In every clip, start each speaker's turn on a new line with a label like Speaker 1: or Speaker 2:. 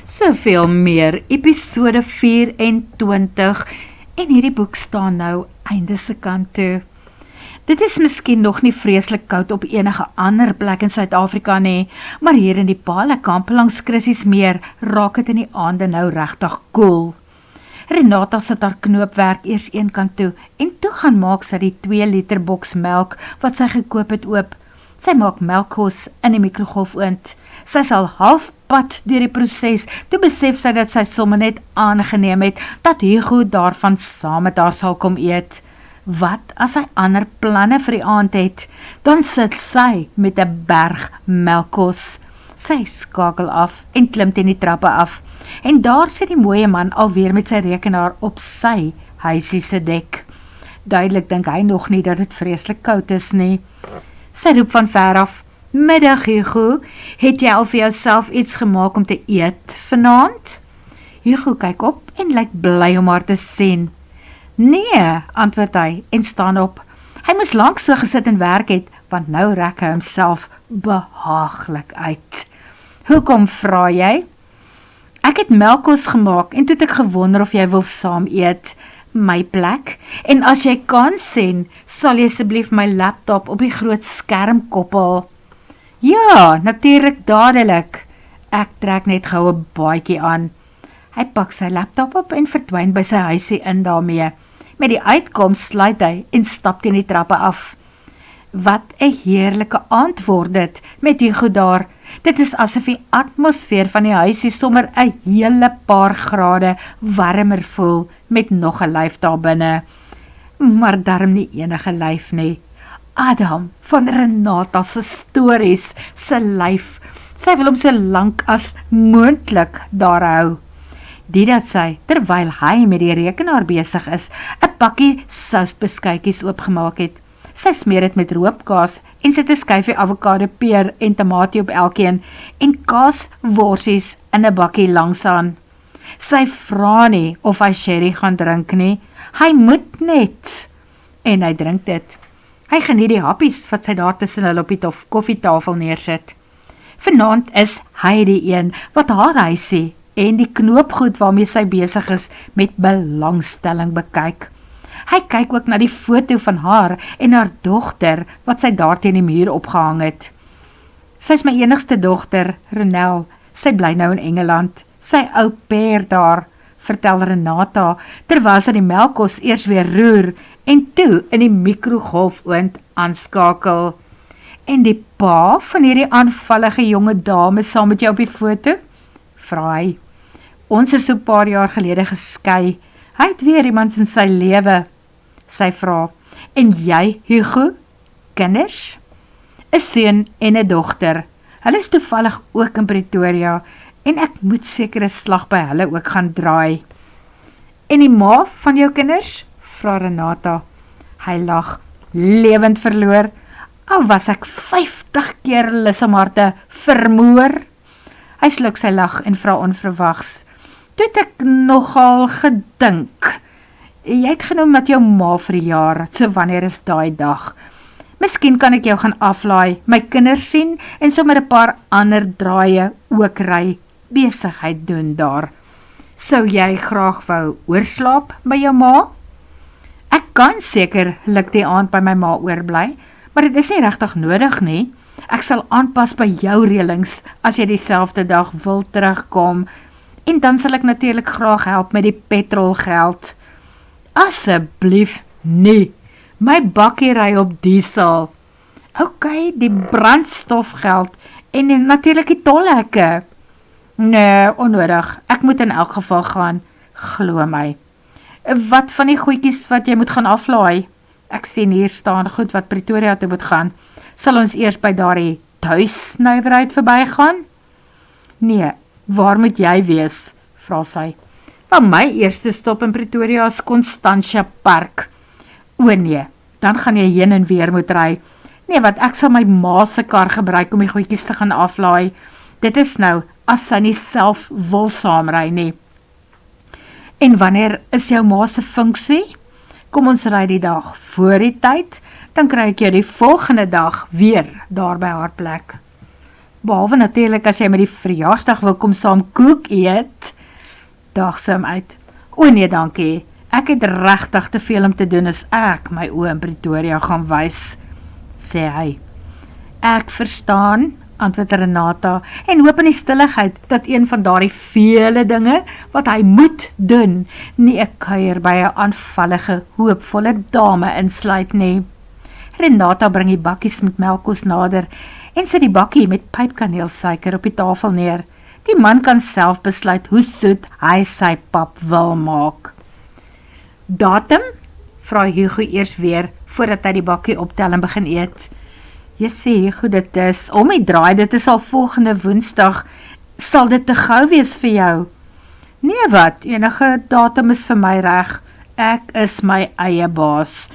Speaker 1: Soveel meer, episode 24, en hierdie boek staan nou einde se kant toe. Dit is miskien nog nie vreeslik koud op enige ander plek in Suid-Afrika nie, maar hier in die Palekamp langs Chrissiesmeer raak het in die aande nou regtig koel. Renata sit haar knoopwerk eers een kant toe, en toe gaan maak sy die 2 liter boks melk wat sy gekoop het oop. Sy maak melkkos in die mikrogolfoond. Sy is al halfpad deur die proses, toe besef sy dat sy sommer net aangeneem het, dat Hugo daarvan saam met haar sal kom eet. Wat as hy ander planne vir die aand het? Dan sit sy met 'n berg melkkos. Sy skakel af en klim teen die trappe af. En daar sit die mooie man alweer met sy rekenaar op sy huisie se dek. Duidelik dink hy nog nie dat dit vreeslik koud is nie. Sy roep van ver af, "Middag Hugo, het jy al vir jouself iets gemaak om te eet vanaand?" Hugo kyk op en lyk bly om haar te sien. "Nee," antwoord hy en staan op. Hy moes lank so gesit en werk het, want nou rek hy homself behaaglik uit. "Hoekom vra jy?" "Ek het melkkos gemaak en toe het ek gewonder of jy wil saam eet. My plek, en as jy kan sien, sal jy asseblief my laptop op die groot skerm koppel." "Ja, natuurlik dadelik." Ek trek net gou 'n baadjie aan. Hy pak sy laptop op en verdwyn by sy huisie in daarmee. Met die uitkoms sluit hy en stap teen die trappe af. Wat 'n heerlike aand word dit met Hugo daar. Dit is asof die atmosfeer van die huisie sommer 'n hele paar grade warmer voel met nog 'n lyf daar binne. Maar darm nie enige lyf nie. Adam van Renata se stories se lyf. Sy wil hom so lank as moontlik daar hou. Die dat sy, terwyl hy met die rekenaar besig is, 'n pakkie sousbeskuitjies oopgemaak het. Sy smeer dit met roopkaas en sit 'n skyfie avokado, peer en tamatie op elkeen en kaasworsies in 'n bakkie langsaan. Sy vra nie of hy sherry gaan drink nie. Hy moet net. En hy drink dit. Hy geniet die happies wat sy daar tussen hulle op die koffietafel neersit. Vanaand is hy die een wat haar huisie en die knoopgoed waarmee sy besig is met belangstelling bekyk. Hy kyk ook na die foto van haar en haar dogter wat sy daar teen die muur opgehang het. Sy is my enigste dogter, Renel. Sy bly nou in Engeland. Sy au pair daar, vertel Renata, terwyl sy die melkkos eers weer roer en toe in die mikrogolfoond aanskakel. "En die pa van hierdie aanvallige jonge dame saam met jou op die foto?" vra hy. "Ons is so 'n paar jaar gelede geskei. Hy het weer iemand in sy lewe." Sy vra, "En jy, Hugo? Kinders?" "'n seun en 'n dogter. Hulle is toevallig ook in Pretoria en ek moet seker 'n slag by hulle ook gaan draai." "En die ma van jou kinders?" vra Renata. Hy lag, lewend verloor. "Al was ek 50 keer lus om haar te vermoor." Hy sluk sy lag en vra onverwags, "Toe het ek nogal gedink. Jy het genoem dat jou ma verjaar, so wanneer is daai dag? Miskien kan ek jou gaan aflaai, my kinders sien en sommer 'n paar ander draaie ook ry, besigheid doen daar. Sou jy graag wou oorslaap by jou ma?" "Ek kan seker lik die aand by my ma oorbly, maar dit is nie regtig nodig nie. Ek sal aanpas by jou reëlings as jy dieselfde dag wil terugkom. En dan sal ek natuurlik graag help met die petrolgeld." "Asseblief nie. My bakkie ry op diesel." "Ok, die brandstofgeld en natuurlik die tolhekke." "Nee, onnodig. Ek moet in elk geval gaan. Glo my." "Wat van die goedjies wat jy moet gaan aflaai? Ek sien hier staan goed wat Pretoria toe moet gaan. Sal ons eers by daardie tuisnywerheid verbygaan?" "Nee, waar moet jy wees?" vra sy. "Van my eerste stop in Pretoria is Constantia Park." "O nee, dan gaan jy heen en weer moet ry." "Nee, wat ek sal my ma se kar gebruik om die goedjies te gaan aflaai. Dit is nou, as sy nie self wil saamry nie." "En wanneer is jou ma se funksie?" "Kom ons ry die dag voor die tyd, dan kry ek jou die volgende dag weer daar by haar plek." behalwe natuurlik as jy met die verjaarsdag wil kom saam koek eet, daag sy hom uit. O nee, dankie, ek het regtig te veel om te doen as ek my oë in Pretoria gaan wys, sê hy. Ek verstaan, antwoord Renata, en hoop in die stilligheid dat een van daardie vele dinge wat hy moet doen, nie 'n kuier by 'n aanvallige, hoopvolle dame insluit nie. Renata bring die bakkies met melkkos nader en sit die bakkie met pypkaneelsuiker op die tafel neer. Die man kan self besluit hoe soet hy sy pap wil maak. Datum? Vra Hugo eers weer, voordat hy die bakkie optel en begin eet. Jy sê, goed dit is, om die draai, dit is al volgende Woensdag, sal dit te gou wees vir jou? Nee wat, enige datum is vir my reg, ek is my eie baas.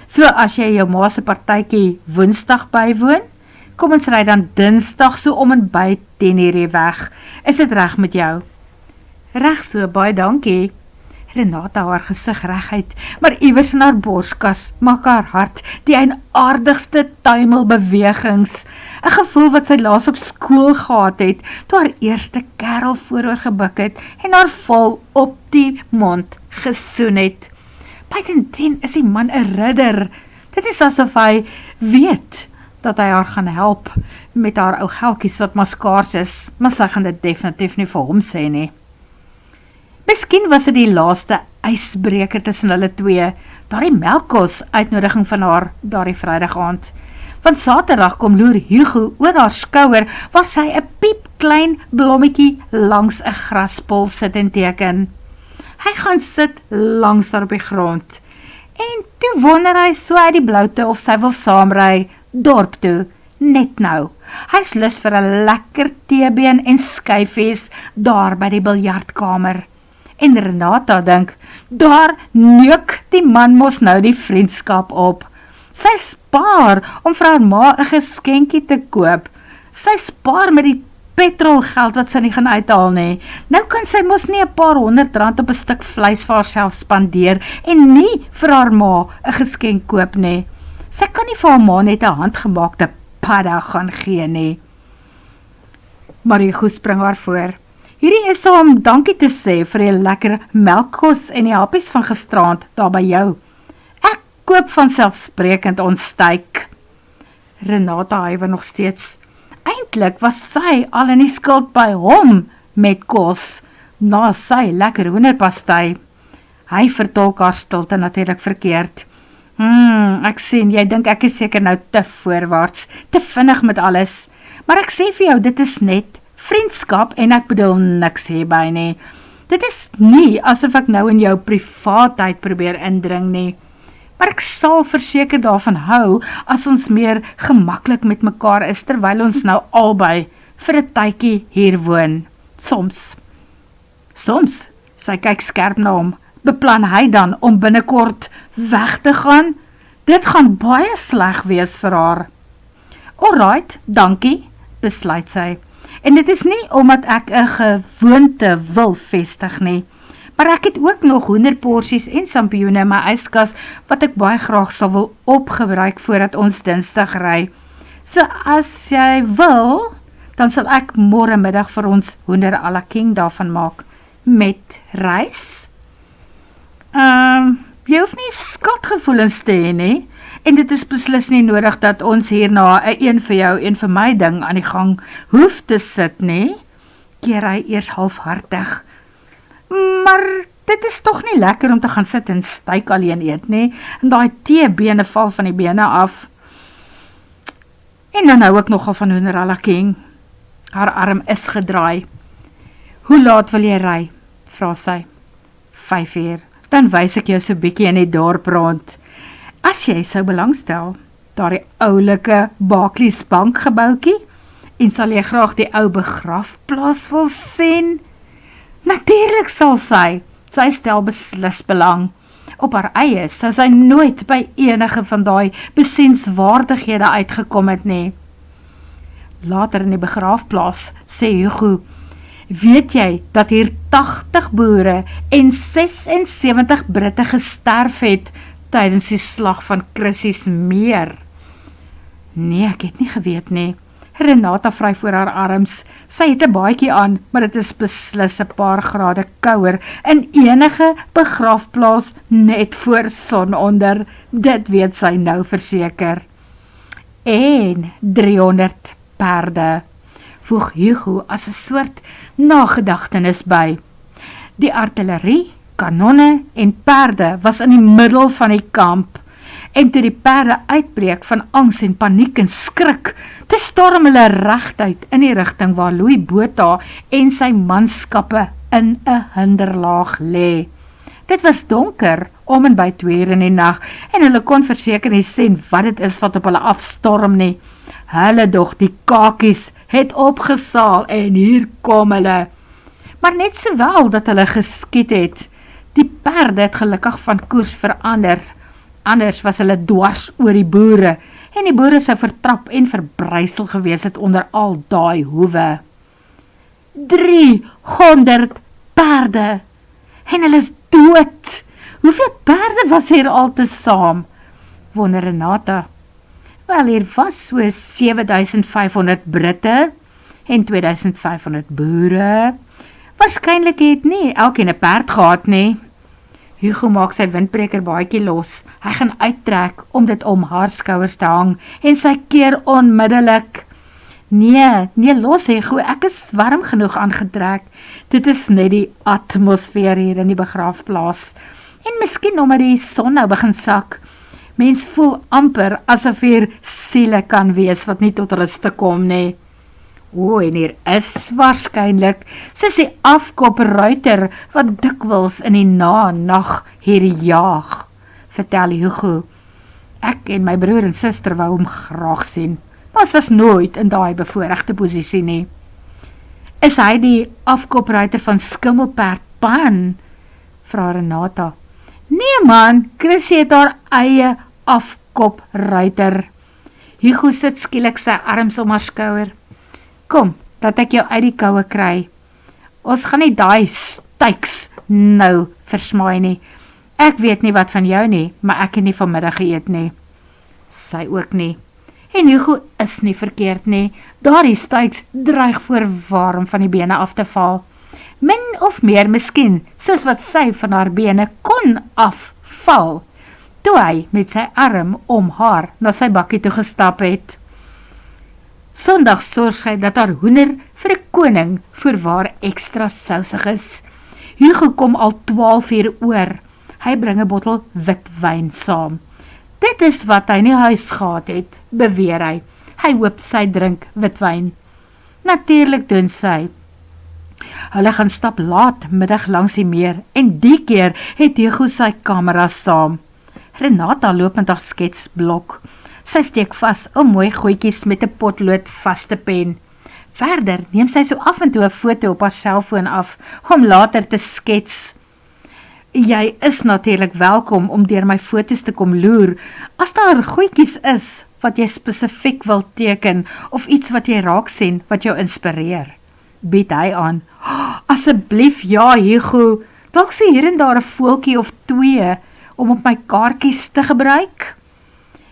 Speaker 1: So as jy jou ma se partytjie Woensdag bywoon, kom ons ry dan Dinsdag so om en by 10:00 weg, is dit reg met jou? Reg so, baie dankie. Renata haar gesig reguit, maar iewers in haar borskas maak haar hart die eienaardigste tuimelbewegings, 'n gevoel wat sy laas op skool gehad het, toe haar eerste kerel vooroor gebuk het en haar vol op die mond gesoen het. Buitendien is die man 'n ridder. Dit is asof hy weet dat hy haar gaan help met haar ou geldjies wat maar skaars is, maar sy gaan dit definitief nie vir hom sê nie. Miskien was dit die laaste ysbreker tussen hulle twee, daardie melkkos uitnodiging van haar daardie Vrydag aand. Want Saterdag kom loer Hugo oor haar skouer, waar sy 'n piepklein blommetjie langs 'n graspol sit en teken. Hy gaan sit langs daar op die grond, en toe wonder hy so uit die bloute of sy wil saamry dorp toe, net nou. Hy is lus vir 'n lekker teebeen en skyfies daar by die biljartkamer. En Renata dink, daar neuk die man mos nou die vriendskap op. Sy spaar om vir haar ma 'n geskenkie te koop. Sy spaar met die petrolgeld wat sy nie gaan uithaal nie. Nou kan sy mos nie 'n paar R100 op 'n stuk vleis vir haarself spandeer en nie vir haar ma 'n geskenk koop nie. Sy kan nie vir haar ma net 'n handgemaakte padda gaan gee nie. Maar Hugo spring haar voor. Hierdie is om dankie te sê vir die lekker melkkos en die happies van gisteraand daar by jou. Ek koop vanselfsprekend ons steak. Renata huiwer nog steeds. Eintlik was sy al in die skuld by hom met kos, na sy lekker hoenderpastei. Hy vertolk haar stilte natuurlik verkeerd. Ek sien, jy dink ek is seker nou te voorwaarts, te vinnig met alles. Maar ek sê vir jou, dit is net vriendskap en ek bedoel niks hierby nie. Dit is nie asof ek nou in jou privaatheid probeer indring nie. Maar ek sal verseker daarvan hou as ons meer gemaklik met mekaar is terwyl ons nou albei vir 'n tydjie hier woon. Soms, sy kyk skerp na hom, beplan hy dan om binnekort weg te gaan? Dit gaan baie sleg wees vir haar. Alright, dankie, besluit sy. En dit is nie omdat ek 'n gewoonte wil vestig nie, maar ek het ook nog hoenderporsies en sampioene in my yskas wat ek baie graag sal wil opgebruik voordat ons Dinsdag ry. So as jy wil, dan sal ek môre middag vir ons hoender à la king daarvan maak, met rys. Jy hoef nie skuldgevoelens te hê nie, en dit is beslis nie nodig dat ons hierna 'n een vir jou, een vir my ding aan die gang hoef te sit nie, keer hy eers halfhartig. Maar dit is tog nie lekker om te gaan sit en steak alleen eet nie, en daai teebene val van die bene af. En dan hou ek nogal van hoender à la king. Haar arm is gedraai. Hoe laat wil jy ry? Vra sy. 5 uur. Dan wys ek jou so bietjie in die dorp rond. As jy sou belangstel, daardie oulike Barclays Bank gebouetjie, en sal jy graag die ou begrafplaas wil sien? Natuurlik sal sy. Sy stel beslis belang. Op haar eie sou sy nooit by enige van daai besienswaardighede uitgekom het nie. Later in die begraafplaas sê Hugo, weet jy dat hier 80 boere en 76 Britte gesterf het tydens die slag van Christie's Meer? Nee, ek het nie geweet nie. Renata vry voor haar arms. Sy het 'n baadjie aan, maar dit is beslis 'n paar grade kouer in enige begrafplaas net voor sononder. Dit weet sy nou verseker. En 300 perde, voeg Hugo as 'n soort nagedagtenis by. Die artillerie, kanonne en perde was in die middel van die kamp. En toe die perde uitbreek van angs en paniek en skrik, toe storm hulle regtuit in die rigting waar Louis Botha en sy manskappe in 'n hinderlaag lê. Dit was donker, om en by 2 uur in die nag, en hulle kon verseker nie sien wat dit is wat op hulle afstorm nie. Hulle dog die kakies het opgesaal en hier kom hulle. Maar net sowel dat hulle geskiet het, die perde het gelukkig van koers verander. Anders was hulle dwars oor die boere, en die boere sou vertrap en verbrysel gewees het onder al daai hoewe. 300 perde, en hulle is dood. Hoeveel perde was hier al te saam? Wonder Renata. Wel, hier was so 7500 Britte en 2500 boere. Waarskynlik het nie elkeen 'n perd gehad nie. Hugo maak sy windbreker baadjie los. Hy gaan uittrek om dit om haar skouers te hang en sy keer onmiddellik. Nee, los Hugo, ek is warm genoeg aangetrek. Dit is net die atmosfeer hier in die begraafplaas. En miskien omdat die son nou begin sak. Mens voel amper asof hier siele kan wees wat nie tot rus te kom nie. En hier is waarskynlik soos die afkopruiter wat dikwels in die nag hier jaag, vertel Hugo. Ek en my broer en suster wou hom graag sien, maar ons was nooit in daai bevoorregte posisie nie. Is hy die afkopruiter van Skimmelperd Pan? Vra Renata. Nee man, Chrissy het haar eie afkopruiter. Hugo sit skielik sy arms om haar skouer. Kom, dat ek jou uit die koue kry. Ons gaan nie daai styks nou versmaai nie. Ek weet nie wat van jou nie, maar ek het nie vanmiddag geëet nie. Sy ook nie. En Hugo is nie verkeerd nie. Daardie styks dreig voorwaar om van die bene af te val. Min of meer miskien, soos wat sy van haar bene kon afval, toe hy met sy arm om haar na sy bakkie toe gestap het. Sondag sorg sy dat haar hoender vir 'n koning voorwaar ekstra sousig is. Hugo kom al 12 uur oor. Hy bring 'n bottel witwyn saam. Dit is wat hy in die huis gehad het, beweer hy. Hy hoop sy drink witwyn. Natuurlik doen sy. Hulle gaan stap laat middag langs die meer en die keer het Hugo sy kamera saam. Renata loop met haar sketsblok. Sy steek vas 'n mooi goedjies met 'n potlood vaste pen. Verder neem sy so af en toe 'n foto op haar selfoon af om later te skets. Jy is natuurlik welkom om deur my foto's te kom loer as daar goedjies is wat jy spesifiek wil teken of iets wat jy raak sien wat jou inspireer. Bied hy aan. Asseblief ja Hugo, dalk sien hier en daar 'n voeltjie of 2 om op my kaartjies te gebruik.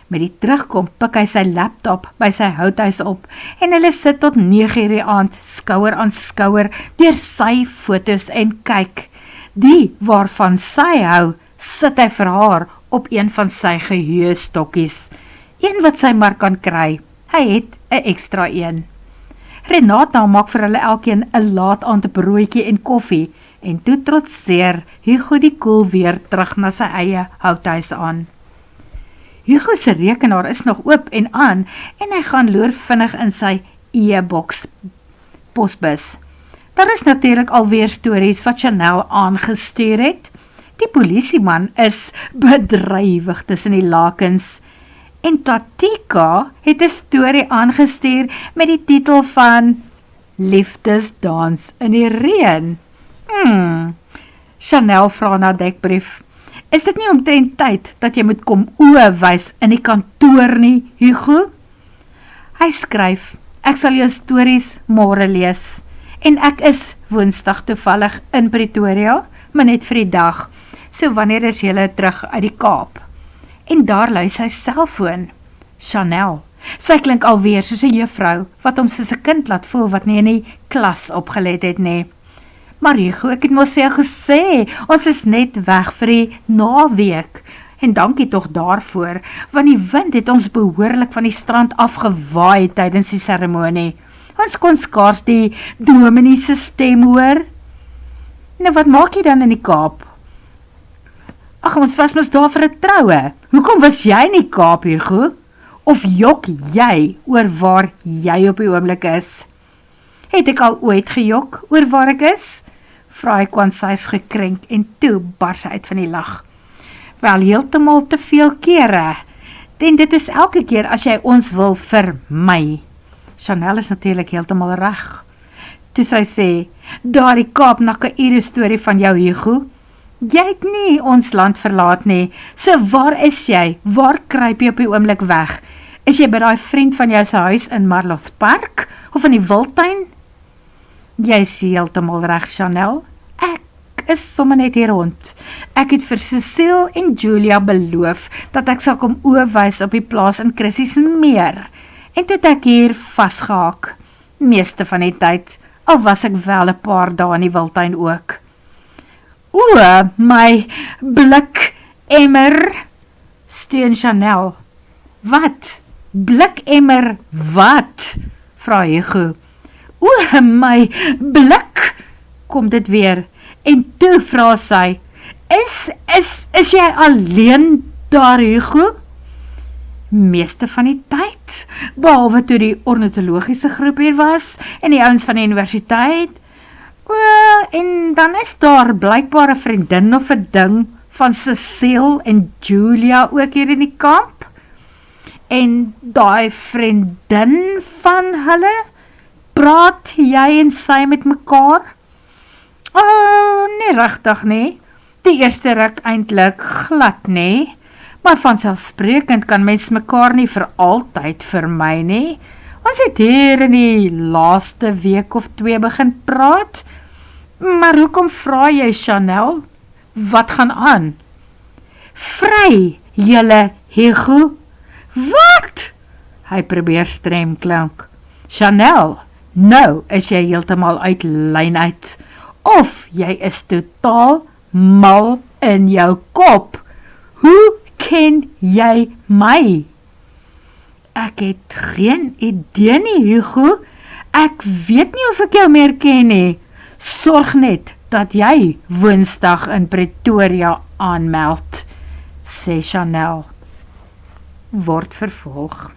Speaker 1: Met die terugkom pik hy sy laptop by sy houthuis op en hulle sit tot 9 uur die aand, skouer aan skouer, deur sy foto's en kyk. Die waarvan sy hou, sit hy vir haar op een van sy geheustokkies. Een wat sy maar kan kry. Hy het 'n ekstra een. Renata maak vir hulle elkeen 'n laat aand broodjie en koffie en toe trotseer Hugo die koel weer terug na sy eie houthuis aan. Hugo se rekenaar is nog oop en aan en hy gaan loer vinnig in sy e-boks posbus. Daar is natuurlik alweer stories wat Chanel aangestuur het. Die polisieman is bedrywig tussen die lakens. En Tatika het 'n storie aangestuur met die titel van Liefdesdans in die reën. Chanel vra na dekbrief. Is dit nie omtrent tyd dat jy moet kom wys in die kantoor nie, Hugo? Hy skryf, ek sal jou stories môre lees. En ek is Woensdag toevallig in Pretoria, maar net vir die dag. So wanneer is julle terug uit die Kaap? En daar lui sy selfoon. Chanel, Sy klink alweer soos 'n juffrou, wat hom soos 'n kind laat voel wat nie in die klas opgelet het nie. Maar Hugo, ek het mos vir jou gesê, ons is net weg vir die naweek. En dankie tog daarvoor, want die wind het ons behoorlik van die strand afgewaai tydens die seremonie. Ons kon skaars die dominee se stem hoor. Nou, wat maak jy dan in die Kaap? Ag, ons was mos daar vir 'n troue. Hoekom was jy in die Kaap, Hugo? Of jok jy oor waar jy op die oomblik is? Het ek al ooit gejok oor waar ek is? Vra hy kwansys gekrenk en toe bars hy uit van die lag. Wel, heeltemal te veel kere. En dit is elke keer as jy ons wil vermy. Chanel is natuurlik heeltemal reg. Toe sy sê, daar die Kaap na Kaïro storie van jou, Hugo. Jy het nie ons land verlaat nie. So waar is jy? Waar kruip jy op die oomblik weg? Is jy by daai vriend van jou se huis in Marloth Park? Of in die Wildtuin? Jy is heeltemal reg, Chanel. Ek is sommer net hier rond. Ek het vir Cecile en Julia beloof dat ek sal kom oorwys op die plaas in Chrissy's Meer. En toe het ek hier vasgehaak. Meeste van die tyd, al was ek wel 'n paar dae in die Wildtuin ook. O, my blikemmer, steun Chanel. Wat? Blikemmer wat? Vra Hugo. O, my blik, kom dit weer. En toe vra sy, is jy alleen daar, Hugo? Meeste van die tyd, behalwe toe die ornitologiese groep hier was, en die ouens van die universiteit. O, en dan is daar blykbaar 'n vriendin of 'n ding van Cecile en Julia ook hier in die kamp. En daai vriendin van hulle, praat jy en sy met mekaar? Oh, nie regtig nie. Die eerste ruk eintlik glad nie. Maar vanselfsprekend kan mens mekaar nie vir altyd vermy nie. Ons het hier in die laaste week of 2 begin praat. Maar hoekom vra jy, Chanel? Wat gaan aan? Vry, julle Hugo. Wat? Hy probeer strem klink. Chanel, nou is jy heeltemal uit lyn uit. Of jy is totaal mal in jou kop. Hoe ken jy my? Ek het geen idee nie, Hugo. Ek weet nie of ek jou meer ken nie. Sorg net dat jy Woensdag in Pretoria aanmeld, sê Chanel. Word vervolg.